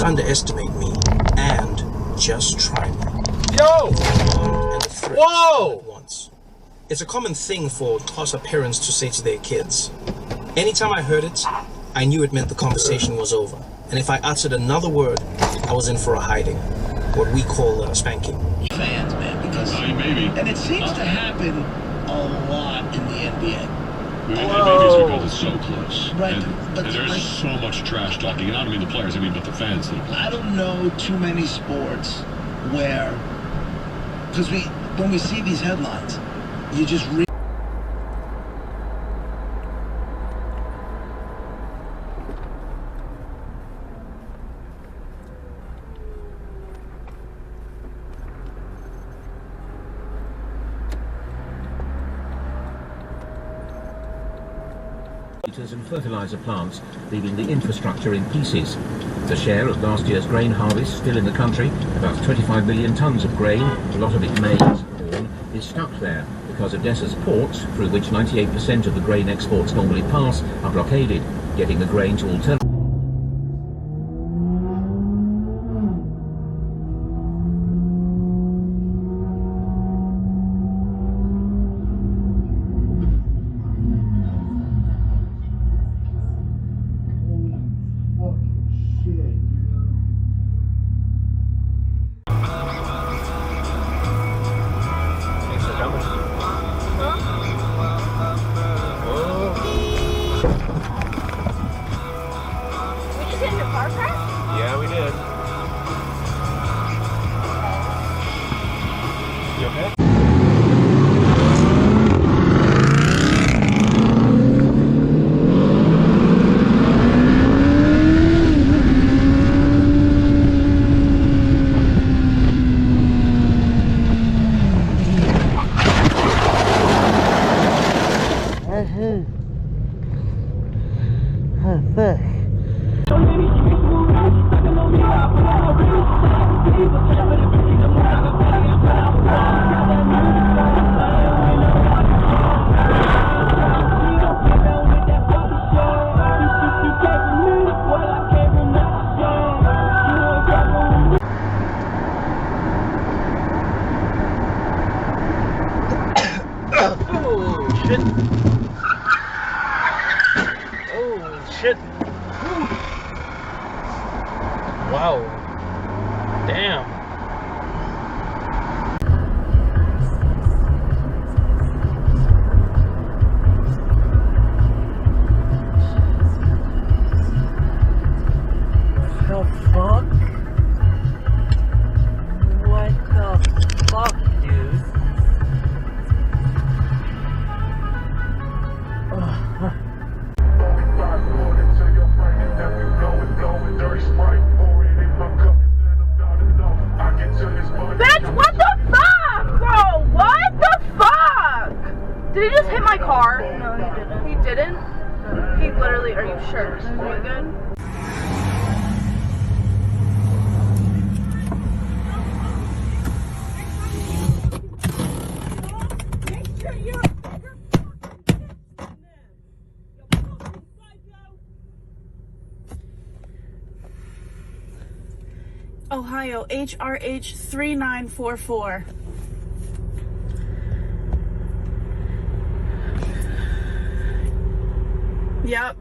underestimate me and just try me. Yo! And the threat Whoa! at once. It's a common thing for toss-up parents to say to their kids. Anytime I heard it, I knew it meant the conversation was over. And if I uttered another word, I was in for a hiding. What we call spanking. Fans, man, because maybe. And it seems to happen a lot in the NBA. Maybe it's because it's so close. Right, and there's like, so much trash talking. And I don't mean the players, I mean but the fans. I don't know too many sports where, because when we see these headlines, you just read. And fertilizer plants, leaving the infrastructure in pieces. The share of last year's grain harvest still in the country, about 25 million tons of grain, a lot of it maize, corn, is stuck there because Odessa's ports, through which 98% of the grain exports normally pass, are blockaded, getting the grain to alternative. Yeah, we did. You okay? Shit. Wow. Damn. The fuck? What the fuck, dude? Bitch, what the fuck, bro? What the fuck? Did he just hit my car? No, he didn't. He didn't? He literally, are you sure? Are you good? Ohio, HRH 3944. Yep.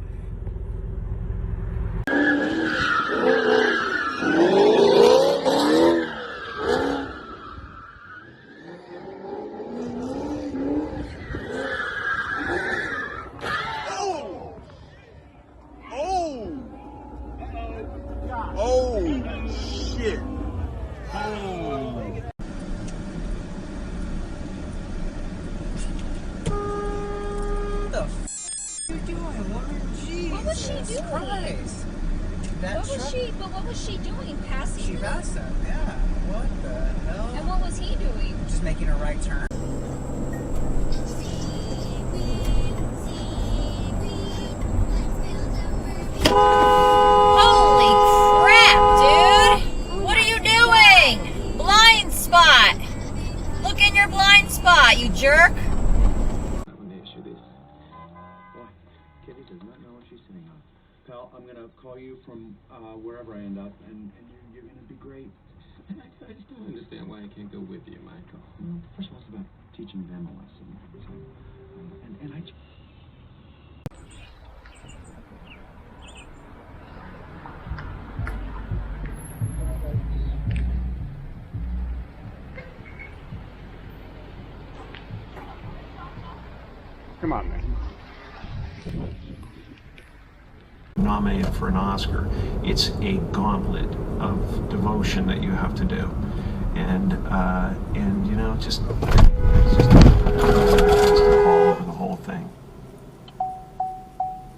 What was she doing? Passing? She passed him, yeah. What the hell? And what was he doing? Just making a right turn. Holy crap, dude! What are you doing? Blind spot! Look in your blind spot, you jerk! Kitty does not know what she's sitting on. Pal, I'm gonna call you from wherever I end up, and you're going to be great. And I just don't understand why I can't go with you, Michael. Well, first of all, it's about teaching them a lesson. So, and I... Come on, man. Nominated for an Oscar, it's a gauntlet of devotion that you have to do, and you know, it's just all over the whole thing.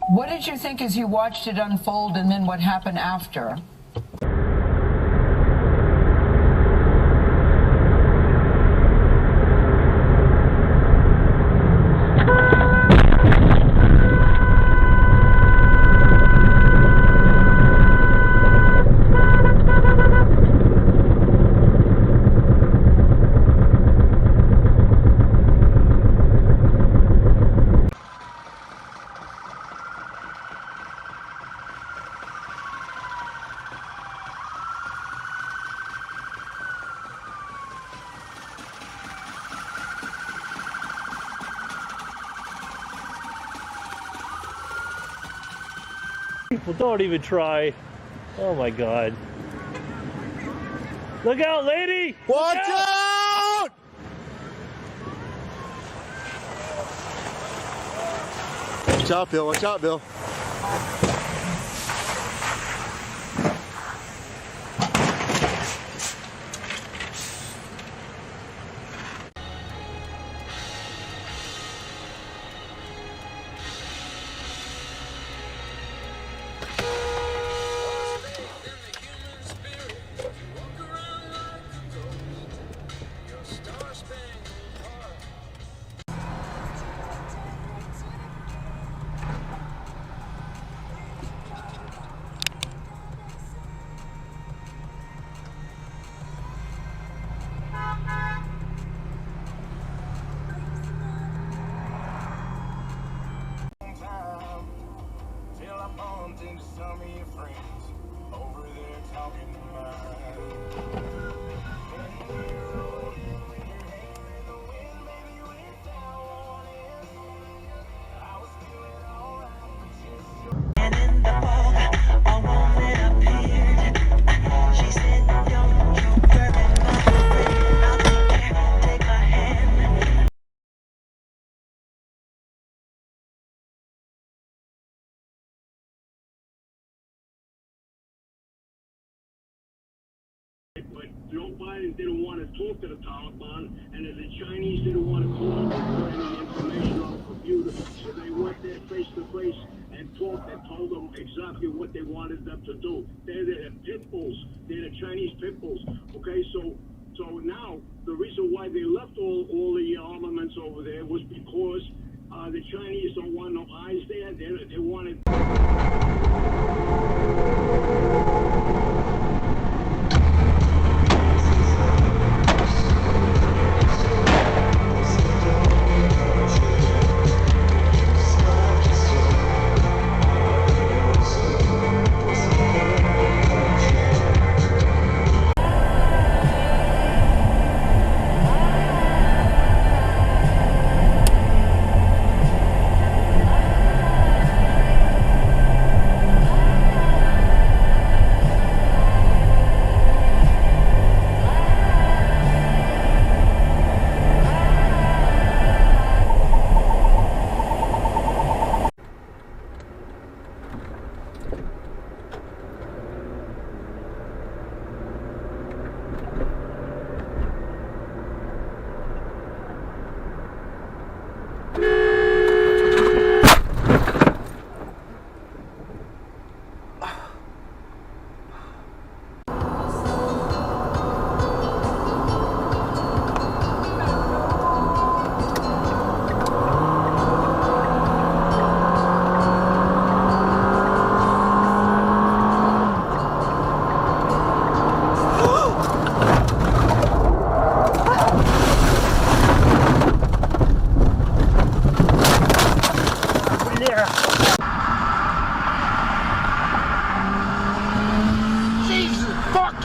What did you think as you watched it unfold, and then what happened after? People don't even try. Oh my God. Look out, lady! Watch out! Watch out, Bill. Watch out, Bill. But Joe Biden didn't want to talk to the Taliban, and the Chinese didn't want to put any information on the computer, so they went there face to face and talked and told them exactly what they wanted them to do. They're the pit bulls. They're the Chinese pit bulls. Okay, so now the reason why they left all the armaments over there was because the Chinese don't want no eyes there. They wanted.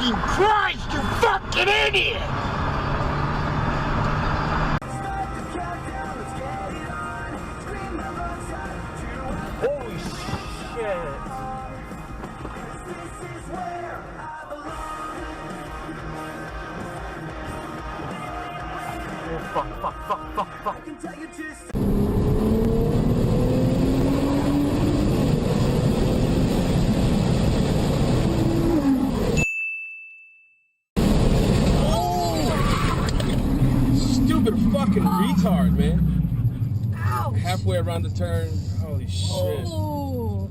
fucking Christ, you fucking idiot! Holy shit. Oh, fuck. Stupid fucking retard, man. Ouch. Halfway around the turn. Holy shit. Oh.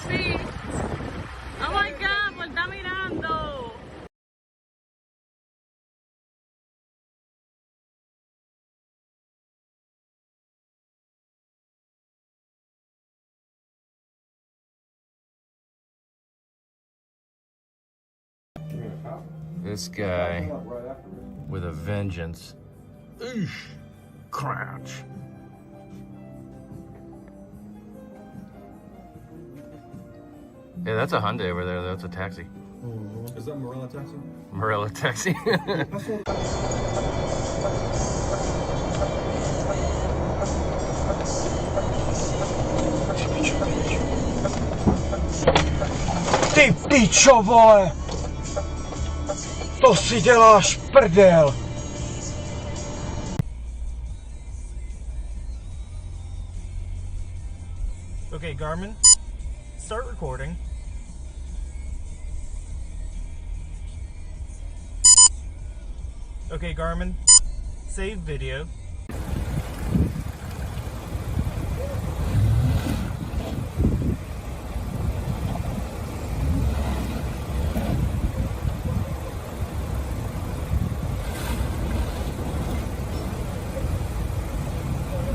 Sí. Oh my God, pues está mirando. This guy with a vengeance. Eesh. Crouch. Yeah, that's a Hyundai over there. That's a taxi. Is that Morella Taxi? Morella Taxi. Ty pičo, vole! To si děláš prdel! Okay, Garmin, start recording. Okay, Garmin, save video.